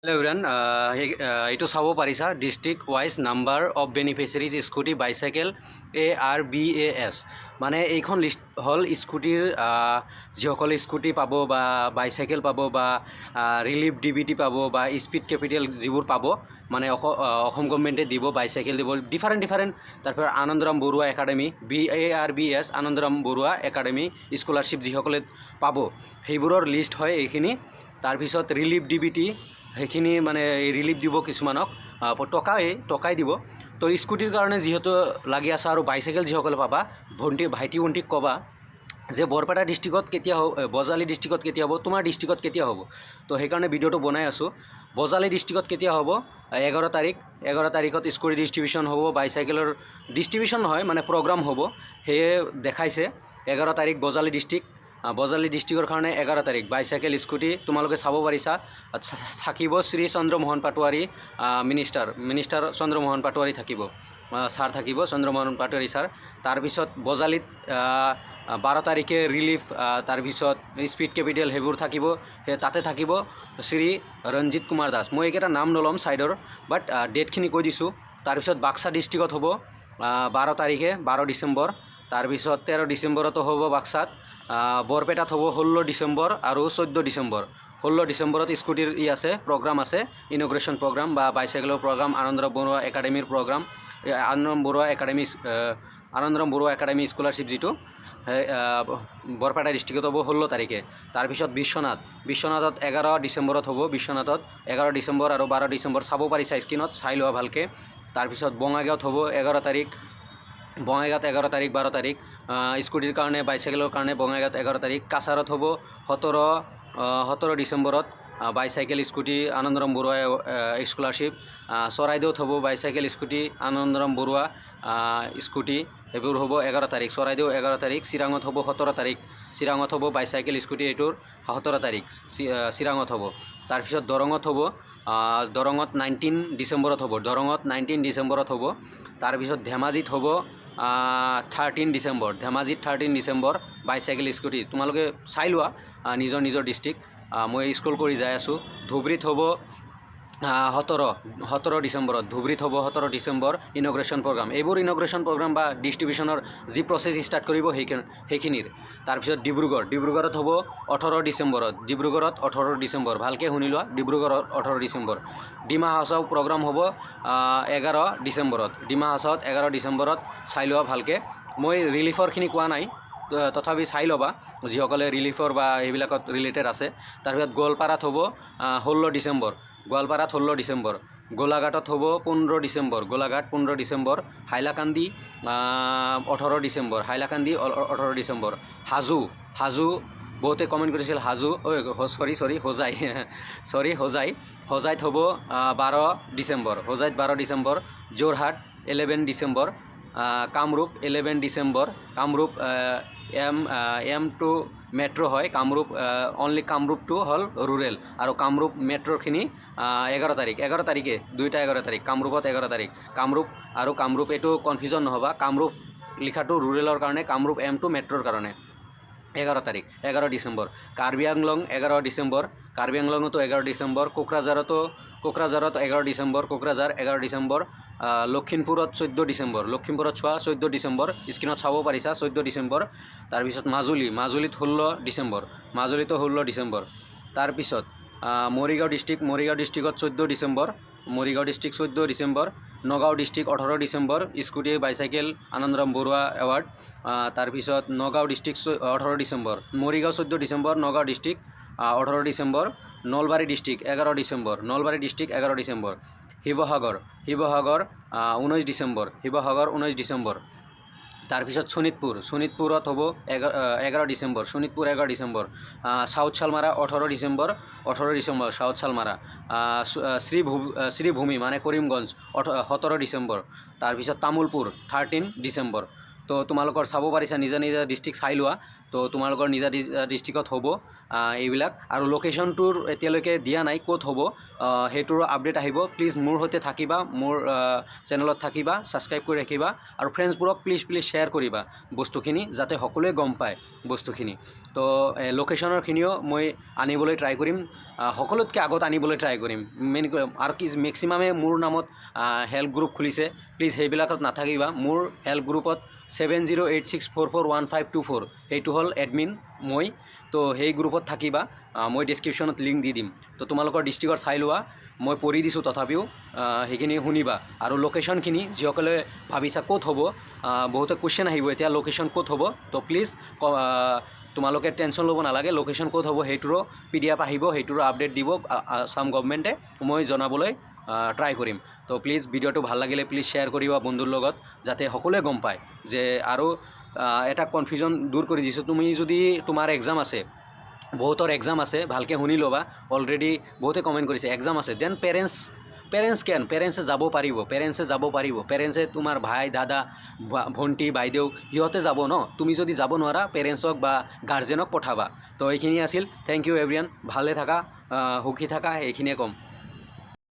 Hello' everyone, এইটো চাব পাৰিছা district wise number of beneficiaries scooty bicycle ARBAS। মানে এইখন লিষ্ট হ'ল স্কুটিৰ যিসকলে স্কুটি পাব বা বাইচাইকেল পাব বা ৰিলিফ DBT পাব বা স্পীড কেপিটেল যিবোৰ পাব, মানে অসম গভৰ্ণমেণ্টে দিব, বাইচাইকেল দিব ডিফাৰেণ্ট। তাৰপিছত Anandaram Barua academy ARBAS Anandaram Barua academy scholarship যিসকলে পাব সেইবোৰৰ লিষ্ট হয় এইখিনি। তাৰপিছত ৰিলিফ DBT সেইখিনি মানে ৰিলিফ দিব কিছুমানক, টকাই দিব। তো স্কুটিৰ কাৰণে যিহেতু লাগি আছে আৰু বাইচাইকেল যিসকলে পাবা, ভাইটি ভণ্টিক ক'বা যে বৰপেটা ডিষ্ট্ৰিক্টত কেতিয়া হ'ব, বজালী ডিষ্ট্ৰিক্টত কেতিয়া হ'ব, তোমাৰ ডিষ্ট্ৰিক্টত কেতিয়া হ'ব। তো সেইকাৰণে ভিডিঅ'টো বনাই আছোঁ। বজালী ডিষ্ট্ৰিক্টত কেতিয়া হ'ব? 11 তাৰিখত স্কুটি ডিষ্ট্ৰিবিউশ্যন হ'ব। বাইচাইকেলৰ ডিষ্ট্ৰিবিউশ্যন নহয়, মানে প্ৰগ্ৰাম হ'ব, সেয়ে দেখাইছে 11 তাৰিখ বজালী ডিষ্ট্ৰিক্টৰ কাৰণে 11 তাৰিখ বাইচাইকেল স্কুটি তোমালোকে চাব পাৰিছা। থাকিব শ্ৰী চন্দ্ৰমোহন পাটোৱাৰী, মিনিষ্টাৰ চন্দ্ৰমোহন পাটোৱাৰী থাকিব, ছাৰ থাকিব, চন্দ্ৰমোহন পাটোৱাৰী ছাৰ। তাৰপিছত বজালীত 12 তাৰিখে ৰিলিফ, তাৰপিছত স্পীড কেপিটেল সেইবোৰ থাকিব। তাতে থাকিব শ্ৰী ৰঞ্জিত কুমাৰ দাস। মই এইকেইটা নাম নল'ম ছাইডৰ, বাট ডেটখিনি কৈ দিছোঁ। তাৰপিছত বাক্সা ডিষ্ট্ৰিক্টত হ'ব 12 তাৰিখে, 12 ডিচেম্বৰ। তাৰপিছত 13 ডিচেম্বৰতো হ'ব বাক্সাত। বৰপেটাত হ'ব 16 ডিচেম্বৰ আৰু 14 ডিচেম্বৰ। 16 ডিচেম্বৰত স্কুটিৰ আছে, প্ৰগ্ৰাম আছে, ইনগ্ৰেশ্যন প্ৰগ্ৰাম বা বাইচাইকেলৰ প্ৰগ্ৰাম, আনন্দৰাম বৰুৱা একাডেমীৰ programme, Anandaram Barua academy scholarship যিটো বৰপেটা ডিষ্ট্ৰিক্টত হ'ব 16 তাৰিখে। তাৰপিছত বিশ্বনাথত 11 ডিচেম্বৰত হ'ব। বিশ্বনাথত 11 ডিচেম্বৰ আৰু 12 ডিচেম্বৰ চাব পাৰিছা স্ক্ৰীণত, চাই লোৱা ভালকৈ। তাৰপিছত বঙাইগাঁৱত হ'ব 11 তাৰিখ, 12 তাৰিখ স্কুটিৰ কাৰণে, বাইচাইকেলৰ কাৰণে বঙাইগাঁৱত 11 তাৰিখ। কাছাৰত হ'ব 17 ডিচেম্বৰত bicycle scooty Anandaram Barua scholarship. চৰাইদেউত হ'ব bicycle scooty Anandaram Barua scooty, সেইবোৰ হ'ব 11 তাৰিখ। চৰাইদেউ 11 তাৰিখ। চিৰাঙত হ'ব 17 তাৰিখ। চিৰাঙত হ'ব বাইচাইকেল স্কুটি, এইটোৰ 17 তাৰিখ চিৰাঙত হ'ব। তাৰপিছত দৰঙত হ'ব, দৰঙত 19 ডিচেম্বৰত হ'ব। তাৰপিছত ধেমাজিত হ'ব 13 ডিচেম্বৰ। ধেমাজিত 13 ডিচেম্বৰ বাইচাইকেল স্কুটি তোমালোকে চাই লোৱা নিজৰ ডিষ্ট্ৰিক্ট। মই স্ক্ৰল কৰি যাই আছোঁ। ধুবুৰীত হ'ব 17 ডিচেম্বৰত। ধুবুৰীত হ'ব 17 ডিচেম্বৰ ইনগ্ৰেশ্যন প্ৰগ্ৰাম। এইবোৰ ইনগ্ৰেশ্যন প্ৰগ্ৰাম বা ডিষ্ট্ৰিবিউশ্যনৰ যি প্ৰচেছ ষ্টাৰ্ট কৰিব সেইখিনিৰ। তাৰপিছত ডিব্ৰুগড়ত হ'ব 18 ডিচেম্বৰত। 18 ডিচেম্বৰ, ভালকৈ শুনি লোৱা, ডিব্ৰুগড়ত 18 ডিচেম্বৰ। ডিমা হাছাও প্ৰগ্ৰাম হ'ব 11 ডিচেম্বৰত। ডিমা হাছাওত 11 ডিচেম্বৰত চাই লোৱা ভালকৈ। মই ৰিলিফৰখিনি কোৱা নাই, তথাপি চাই ল'বা যিসকলে ৰিলিফৰ বা সেইবিলাকত ৰিলেটেড আছে। তাৰপিছত গোৱালপাৰাত হ'ব 16 ডিচেম্বৰ। গোলাঘাটত হ'ব 15 ডিচেম্বৰ। হাইলাকান্দি 18 ডিচেম্বৰ। হাজো বহুতে কমেণ্ট কৰিছিল, হোজাইত হ'ব 12 ডিচেম্বৰ। যোৰহাট 11 ডিচেম্বৰ। কামৰূপ 11 ডিচেম্বৰ। কামৰূপ M2 মেট্ৰ' হয়। কামৰূপ অনলি কামৰূপটো হ'ল ৰুৰেল, আৰু কামৰূপ মেট্ৰ'খিনি 11 তাৰিখে, দুয়োটা 11 তাৰিখ। কামৰূপত 11 তাৰিখ। কামৰূপ এইটো কনফিউজন নহ'বা, কামৰূপ লিখাটো ৰুৰেলৰ কাৰণে, কামৰূপ M2 মেট্ৰ'ৰ কাৰণে 11 তাৰিখ, 11 ডিচেম্বৰ। কাৰ্বি আংলং 11 ডিচেম্বৰ। কাৰ্বি আংলঙতো 11 ডিচেম্বৰ। কোকৰাঝাৰত 11 ডিচেম্বৰ। লখিমপুৰত 14 ডিচেম্বৰ। লখিমপুৰত চোৱা 14 ডিচেম্বৰ, স্ক্ৰীণত চাব পাৰিছা 14 ডিচেম্বৰ। তাৰপিছত মাজুলীত 16 ডিচেম্বৰ। মাজুলীতো 16 ডিচেম্বৰ। তাৰপিছত মৰিগাঁও ডিষ্ট্ৰিক্টত 14 December. Nagaon district 18 December. Scooty bicycle Anandaram Barua award. তাৰপিছত Nagaon district 18 December. Morigaon 14 December. Nagaon district 18 December. Nalbari district 11 December. Sivasagar 19 December. তাৰপিছত শোণিতপুৰত হ'ব 11 December. South Salmara 18 December. South Salmara. Sribhumi মানে কৰিমগঞ্জ 17 ডিচেম্বৰ। তাৰপিছত তামোলপুৰ 13 ডিচেম্বৰ। তো তোমালোকৰ চাব পাৰিছা, নিজা ডিষ্ট্ৰিক্ট চাই লোৱা। তো তোমালোকৰ নিজা ডিষ্ট্ৰিক্টত হ'ব এইবিলাক আৰু লোকেশ্যনটোৰ এতিয়ালৈকে দিয়া নাই ক'ত হ'ব সেইটোৰ আপডেট আহিব প্লিজ মোৰ সৈতে থাকিবা মোৰ চেনেলত থাকিবা ছাবস্ক্ৰাইব কৰি ৰাখিবা আৰু ফ্ৰেণ্ডছবোৰক প্লিজ শ্বেয়াৰ কৰিবা বস্তুখিনি যাতে সকলোৱে গম পায় বস্তুখিনি তো লোকেশ্যনৰখিনিও মই আনিবলৈ ট্ৰাই কৰিম সকলোতকৈ আগত আনিবলৈ ট্ৰাই কৰিম মেইন আৰু কি মেক্সিমামে মোৰ নামত হেল্প গ্ৰুপ খুলিছে প্লিজ সেইবিলাকত নাথাকিবা মোৰ হেল্প গ্ৰুপত 7086441524 সেইটো হ'ল এডমিন মই তো সেই গ্ৰুপত থাকিবা মই ডেছক্ৰিপশ্যনত লিংক দি দিম তো তোমালোকৰ ডিষ্ট্ৰিক্টৰ চাই লোৱা মই পঢ়ি দিছোঁ তথাপিও সেইখিনি শুনিবা আৰু লোকেশ্যনখিনি যিসকলে ভাবিছা ক'ত হ'ব বহুতে কুৱেশ্যন আহিব এতিয়া লোকেশ্যন ক'ত হ'ব তো প্লিজ তোমালোকে টেনশ্যন ল'ব নালাগে লোকেশ্যন ক'ত হ'ব সেইটোৰো PDF আহিব সেইটোৰো আপডেট দিব আসাম গভৰ্ণমেণ্টে মই জনাবলৈ ট্ৰাই কৰিম তো প্লিজ ভিডিঅ'টো ভাল লাগিলে প্লিজ শ্বেয়াৰ কৰিবা বন্ধুৰ লগত যাতে সকলোৱে গম পায় যে আৰু এটা কনফিউজন দূৰ কৰি দিছোঁ তুমি যদি তোমাৰ এক্সাম আছে বহুতৰ এক্সাম আছে ভালকৈ শুনি ল'বা অলৰেডি বহুতে কমেণ্ট কৰিছে এক্সাম আছে দেন পেৰেণ্টছে যাব পাৰিব পেৰেণ্টছে তোমাৰ ভাই দাদা ভণ্টি বাইদেউ সিহঁতে যাব ন তুমি যদি যাব নোৱাৰা পেৰেণ্টছক বা গাৰ্জেনক পঠাবা তো এইখিনি আছিল থেংক ইউ এভৰিৱান ভালে থাকা সুখী থাকা এইখিনিয়ে ক'ম